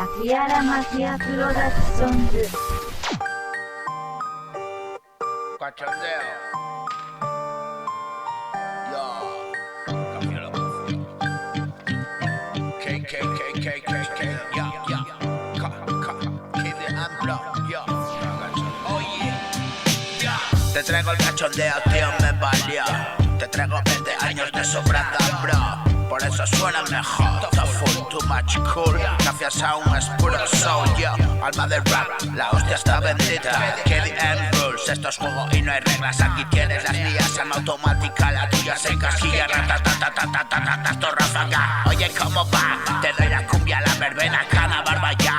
秋山マフィアプロダクションズ Cachondeo. Yo, cambia la mafia. Ya. Kid and Block, yo. Oye, ya. Te traigo el cachondeo, tío, me valió. Te traigo 20 años de sobrada, bro. Por eso suena mejor, está full, too much cool. Gracias a un es puro soul, yo. Alma del rap, la hostia está bendita. KDM rules, esto es juego y no hay reglas. Aquí tienes las mías, alma automática. La tuya se encasquilla, ratatatatatatatata, esto ráfaga. Oye, ¿cómo va? Te doy la cumbia, la verbena, cana, barba ya.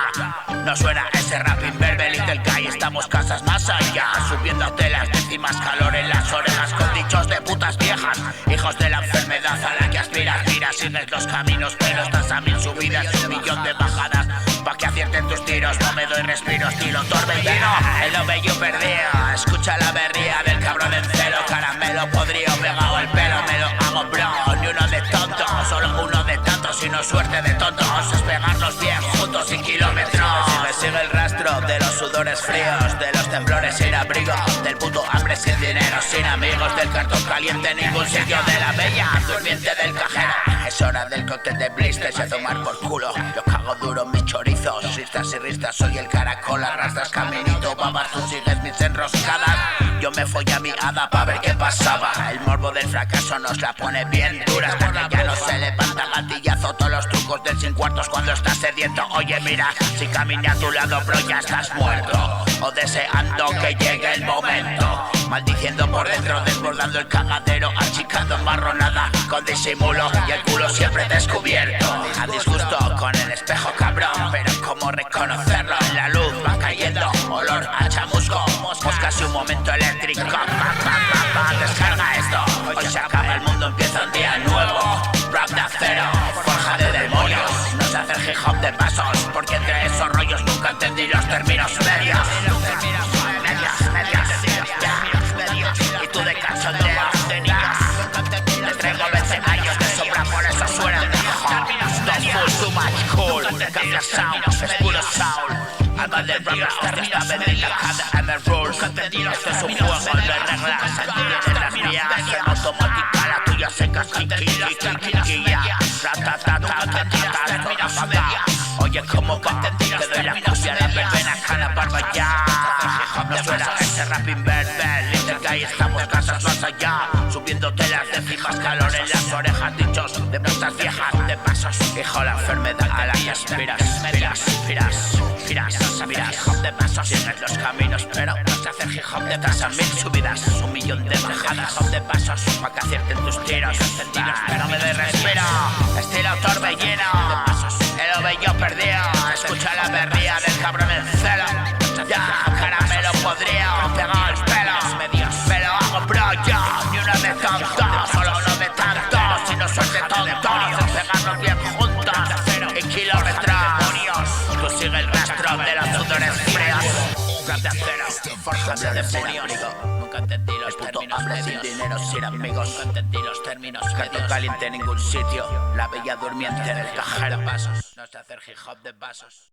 No suena ese rap imberbe, Little Guy, estamos casas más allá. Subiéndote las décimas, calor en las orejas con dichos de putas viejas. Hijos de la enfermedad a la que aspiras, mira, sigues los caminos, pero estás a 1000 subidas y 1.000.000 de bajadas. Pa' que acierten tus tiros, no me doy respiro, estilo torbellino. El lo bello perdido, escucha la berría del cabrón en celo. Caramelo podrido, pegado el pelo, me lo hago bro. Ni uno de tonto, solo uno de tantos, sino suerte de tontos. Es pegarnos bien juntos sin kilómetros. Sigue el rastro de los sudores fríos, de los temblores sin abrigo, del puto hambre sin dinero, sin amigos, del cartón caliente, ningún sitio de la bella durmiente del cajero. Es hora del cóctel de blisters y a tomar por culo. Yo cago duro mis chorizos, ristas y ristas, soy el caracol, arrastras caminito, babas, tú sigues mis enroscadas. Yo me follé a mi hada pa' ver qué pasaba. El morbo del fracaso nos la pone bien dura, hasta que ya no se levanta gatillazo. Todos los trucos del sin cuartos cuando estás sediento. Oye mira, si caminé a tu lado bro ya estás muerto, o deseando que llegue el momento. Maldiciendo por dentro, desbordando el cagadero, achicando marronada con disimulo y el culo siempre descubierto. A disgusto con el espejo cabrón, pero cómo reconocerlo, en la luz va cayendo olor a chamusco. Moscas y un momento eléctrico, descarga esto. Hoy se acaba el mundo, empieza un día nuevo. Rap de acero, forja de demonios. No se hace el hip hop de pasos, porque entre esos rollos nunca entendí los términos medios. Y tú de cachondeo de niños. Les traigo 20 años de sobra, por eso suena mejor. Don't full, too much cool. Cambia sound, es puro soul. Alma del rap, hostia está bendita, cada M rules. Esto es un juego de reglas, aquí tienes las mías. En automática la tuya se casquiquilla. Oye, ¿cómo va? Te doy la cumbia, la verbena, cana, barba ya. No suena ese rap imberbe, Little Guy, estamos casas más allá. Subiéndote las décimas, calor en las orejas, dichos de putas viejas, de pasos. Hijo, la enfermedad a la que aspiras, hip hop de pasos, sigues los caminos, pero no se hace hip hop de tras a 1000 subidas, 1.000.000 de bajadas. Hip hop de pasos, pa' que acierten tus tiros, pero me doy respiro, estilo torbellino. El ovello perdido, escucha la berría del cabrón en celo. Ya, caramelo podrido, pegado el pelo, me lo hago bro yo, ni uno de tonto, solo uno de tanto, si no suerte tonto, pegarnos bien juntos, en kilómetros. Tú sigue el rastro de los sudores fríos. Rap de acero, forja de demonios. Nunca entendí los términos medios. Sin dinero, sin amigos. Nunca entendí los términos medios. Cartón caliente en ningún sitio. La bella durmiente del cajero. No sé hacer hip hop de vasos.